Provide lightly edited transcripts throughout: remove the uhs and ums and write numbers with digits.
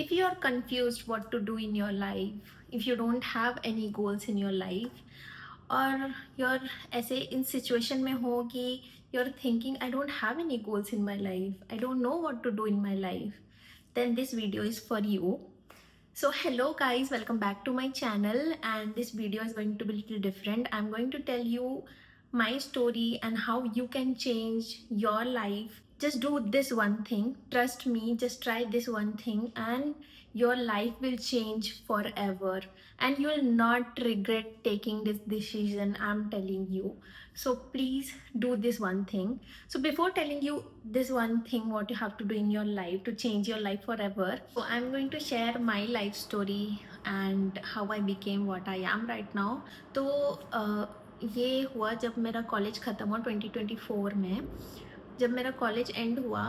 if you are confused what to do in your life, if you don't have any goals in your life, और you're ऐसे in situation में हो कि you're thinking I don't have any goals in my life, I don't know what to do in my life, then this video is for you. So hello guys, welcome back to my channel, and this video is going to be a little different. I'm going to tell you my story and how you can change your life. Just do this one thing, trust me, just try this one thing and your life will change forever, and you will not regret taking this decision, I'm telling you. So please do this one thing. So before telling you this one thing what you have to do in your life to change your life forever, so I'm going to share my life story and how I became what I am right now. तो ये हुआ जब मेरा college ख़त्म हुआ 2024 में. जब मेरा कॉलेज एंड हुआ,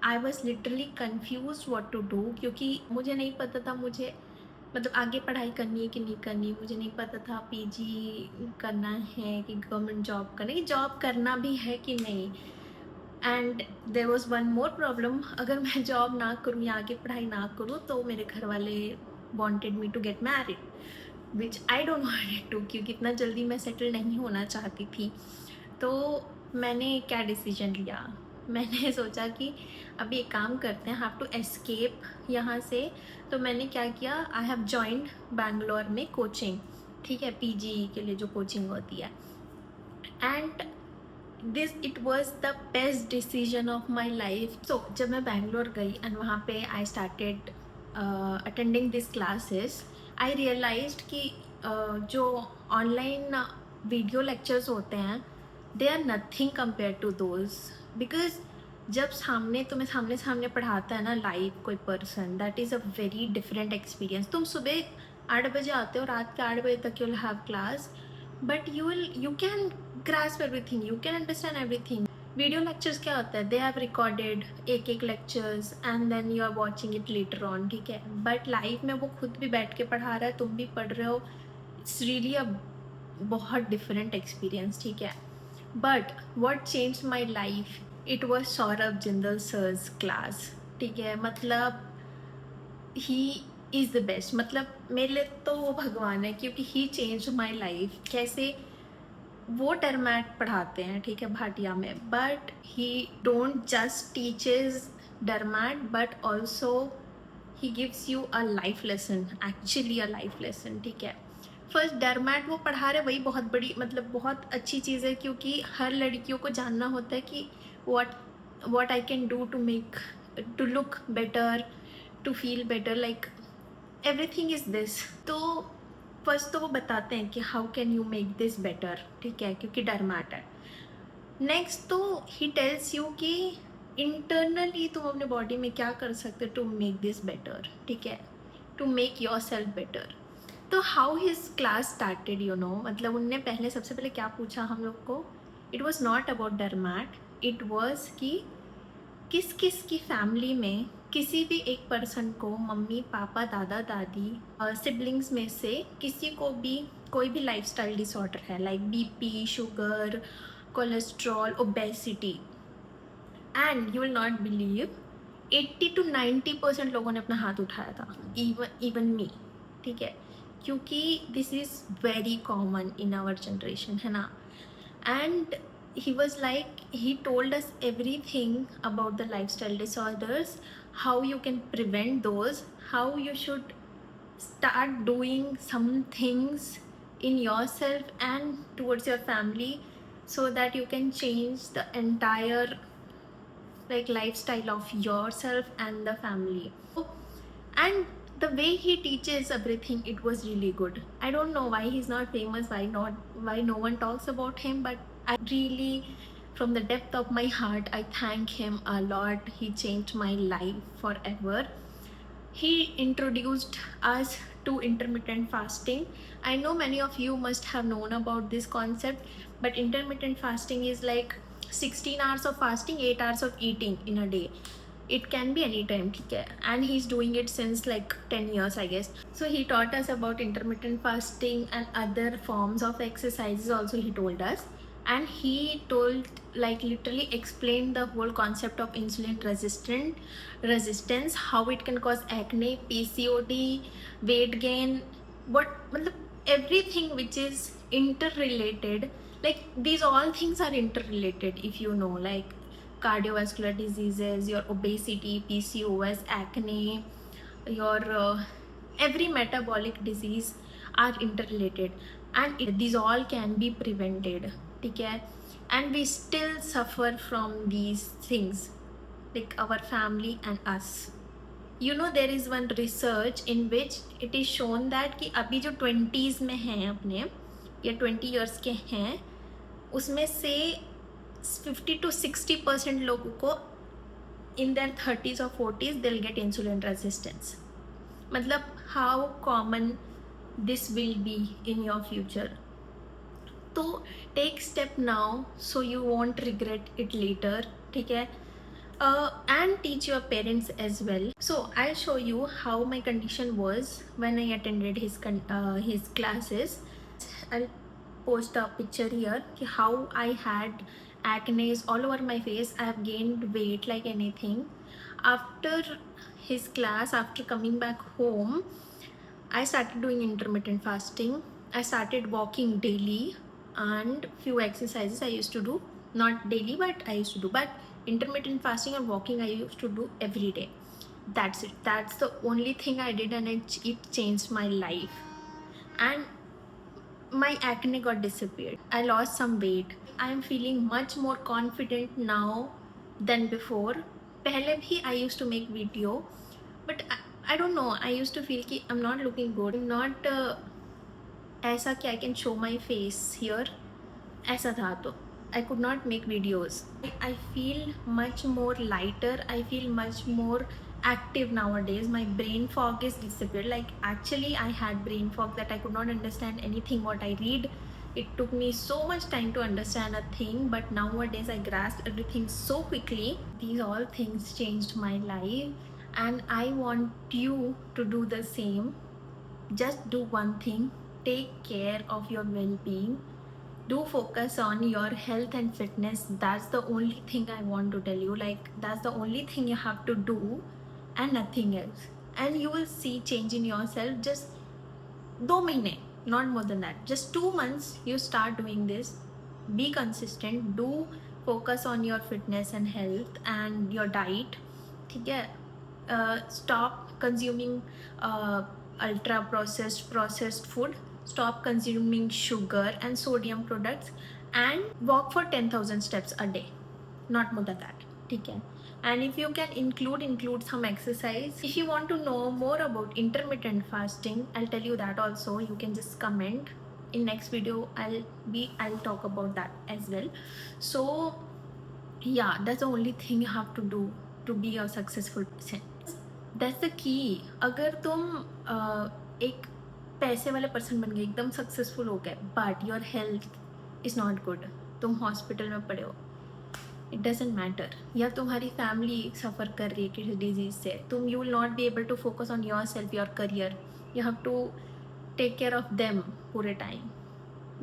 I was literally confuse what to do, क्योंकि मुझे नहीं पता था मुझे मतलब आगे पढ़ाई करनी है कि नहीं करनी. मुझे नहीं पता था पीजी करना है कि गवर्नमेंट जॉब करना है, कि जॉब करना भी है कि नहीं. And there was one more problem, अगर मैं जॉब ना करूँ या आगे पढ़ाई ना करूँ तो मेरे घर वाले wanted me to get married, which I don't wanted to, क्योंकि इतना जल्दी मैं सेटल नहीं होना चाहती थी. तो मैंने क्या डिसीजन लिया, मैंने सोचा कि अभी एक काम करते हैं, हैव टू एस्केप यहाँ से. तो मैंने क्या किया, आई हैव जॉइंड बैंगलोर में कोचिंग, ठीक है, पीजी के लिए जो कोचिंग होती है. And this it was the best decision of my life. So जब मैं बैंगलोर गई एंड वहाँ पे I started attending this classes, I realized कि जो ऑनलाइन वीडियो लेक्चर्स होते हैं they are nothing compare to those. Because जब तुम्हें सामने पढ़ाता है ना लाइव कोई person, that is a very different experience. तुम सुबह 8 बजे आते हो, रात के 8 बजे तक you will have class, but you can grasp everything, you can understand everything. Video lectures क्या होता है, दे हैव रिकॉर्डेड एक lectures and then you are watching it later on, ठीक है. बट लाइव में वो खुद भी बैठ के पढ़ा रहा है, तुम भी पढ़ रहे हो. इट्स रियली अ बहुत डिफरेंट एक्सपीरियंस, ठीक है. But what change my life, it was Saurabh Jindal sir's class, ठीक है. मतलब ही इज़ द बेस्ट, मतलब मेरे लिए तो वो भगवान है, क्योंकि ही चेंज माई लाइफ. कैसे, वो डरमैट पढ़ाते हैं, ठीक है, भाटिया में, but he don't just teaches dermat but also he gives you a life lesson, actually a life lesson, ठीक है. फर्स्ट डरमैट वो पढ़ा रहे, वही बहुत बड़ी मतलब बहुत अच्छी चीज़ है, क्योंकि हर लड़कियों को जानना होता है कि what I can do to make, to look better, to feel better, like everything is this. तो फर्स्ट तो वो बताते हैं कि how can you make this better, ठीक है, क्योंकि डरमैट है. नेक्स्ट तो ही टेल्स यू कि इंटरनली तुम अपने बॉडी में क्या कर सकते हो टू मेक दिस बेटर, ठीक है, to make yourself better. तो how his class started, you know, मतलब उनने पहले सबसे पहले क्या पूछा हम लोग को. It was not about dermat, it was कि किस किस की फैमिली में किसी भी एक पर्सन को, मम्मी पापा दादा दादी सिबलिंग्स में से किसी को भी कोई भी लाइफस्टाइल डिसऑर्डर है, like BP, sugar, cholesterol, obesity. And you will not believe 80 to 90% लोगों ने अपना हाथ उठाया था, इवन मी, ठीक है, क्योंकि this is very common in our generation, है ना. And he was like, he told us everything about the lifestyle disorders, how you can prevent those, how you should start doing some things in yourself and towards your family, so that you can change the entire like lifestyle of yourself and the family. And the way he teaches everything, it was really good. I don't know why he's not famous, why no one talks about him, but I really, from the depth of my heart, I thank him a lot. He changed my life forever. He introduced us to intermittent fasting. I know many of you must have known about this concept, but intermittent fasting is like 16 hours of fasting, 8 hours of eating in a day. It can be any time, okay? And he's doing it since like 10 years, I guess. So he taught us about intermittent fasting and other forms of exercises also, he told us. And he told like literally explained the whole concept of insulin resistance, how it can cause acne, PCOD, weight gain, what matlab, everything which is interrelated. Like these all things are interrelated, if you know, like cardiovascular diseases, your obesity, PCOS, acne, your every metabolic disease are interrelated, and these all can be prevented. Okay, and we still suffer from these things, like our family and us. You know, there is one research in which it is shown that कि अभी जो 20s में हैं अपने या 20 years के हैं, उसमें से 50 to 60% लोगों को in their 30s or 40s they'll get insulin resistance. मतलब how common this will be in your future. तो take step now so you won't regret it later. ठीक है, and teach your parents as well. So I'll show you how my condition was when I attended his classes. I'll post a picture here how I had acne all over my face. I have gained weight like anything. After his class, after coming back home, I started doing intermittent fasting. I started walking daily, and few exercises I used to do, not daily but I used to do, but intermittent fasting and walking I used to do every day. That's it. That's the only thing I did, and it changed my life. And my acne got disappeared. I lost some weight. I am feeling much more confident now than before. पहले भी I used to make video, but I don't know, I used to feel कि I'm not looking good. I'm not ऐसा कि I can show my face here. ऐसा था तो I could not make videos. I feel much more lighter. I feel much more active nowadays. My brain fog is disappeared. Like actually I had brain fog that I could not understand anything what I read. It took me so much time to understand a thing, but nowadays I grasp everything so quickly. These all things changed my life, and I want you to do the same. Just do one thing: take care of your well-being. Do focus on your health and fitness. That's the only thing I want to tell you. Like that's the only thing you have to do, and nothing else, and you will see change in yourself. Just 2 months, not more than that, just 2 months you start doing this. Be consistent. Do focus on your fitness and health and your diet. ठीक है, stop consuming ultra processed food. Stop consuming sugar and sodium products, and walk for 10,000 steps a day, not more than that. ठीक है, and if you can include some exercise. If you want to know more about intermittent fasting, I'll tell you that also. You can just comment. In next video I'll talk about that as well. So yeah, that's the only thing you have to do to be a successful person. That's the key. अगर तुम एक पैसे वाले person बन गए, एकदम successful हो गए, but your health is not good, तुम हॉस्पिटल में पड़े हो, इट डजेंट मैटर, या तुम्हारी फैमिली सफ़र कर रही है किसी डिजीज़ से, तुम you will not be able to focus on yourself, your career. You have to take care of them पूरे time.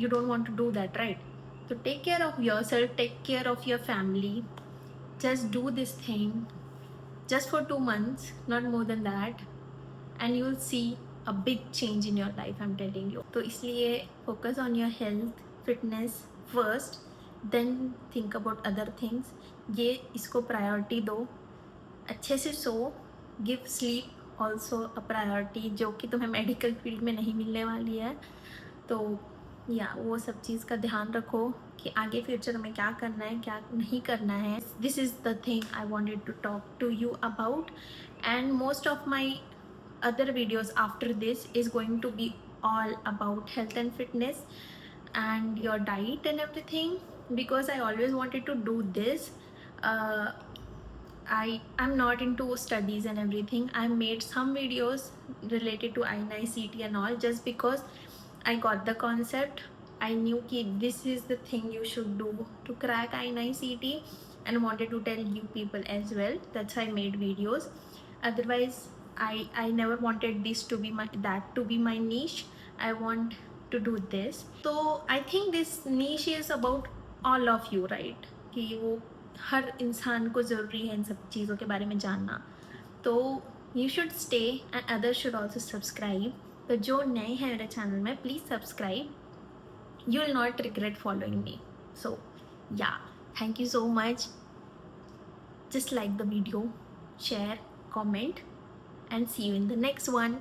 You don't want to do that, right? So take care of yourself, take care of your family. Just do this thing just for 2 months, not more than that, and you'll see a big change in your life, I'm telling you. तो इसलिए focus on your health, fitness first, then think about other things. ये इसको priority दो, अच्छे से सो. Give sleep also a priority, जो कि तुम्हें medical field में नहीं मिलने वाली है. तो या वो सब चीज़ का ध्यान रखो कि आगे फ्यूचर में क्या करना है, क्या नहीं करना है. This is the thing I wanted to talk to you about, and most of my other videos after this is going to be all about health and fitness and your diet and everything, because I always wanted to do this. I'm not into studies and everything. I made some videos related to INI-CET and all, just because I got the concept. I knew that this is the thing you should do to crack INI-CET, and wanted to tell you people as well. That's why I made videos. Otherwise I never wanted this to be my niche. I want to do this. So I think this niche is about all of you, right? कि वो हर इंसान को ज़रूरी है इन सब चीज़ों के बारे में जानना। तो you should stay and others should also subscribe. तो जो नए हैं मेरे चैनल में, please subscribe, you will not regret following me. So yeah, thank you so much. Just like the video, share, comment, and see you in the next one.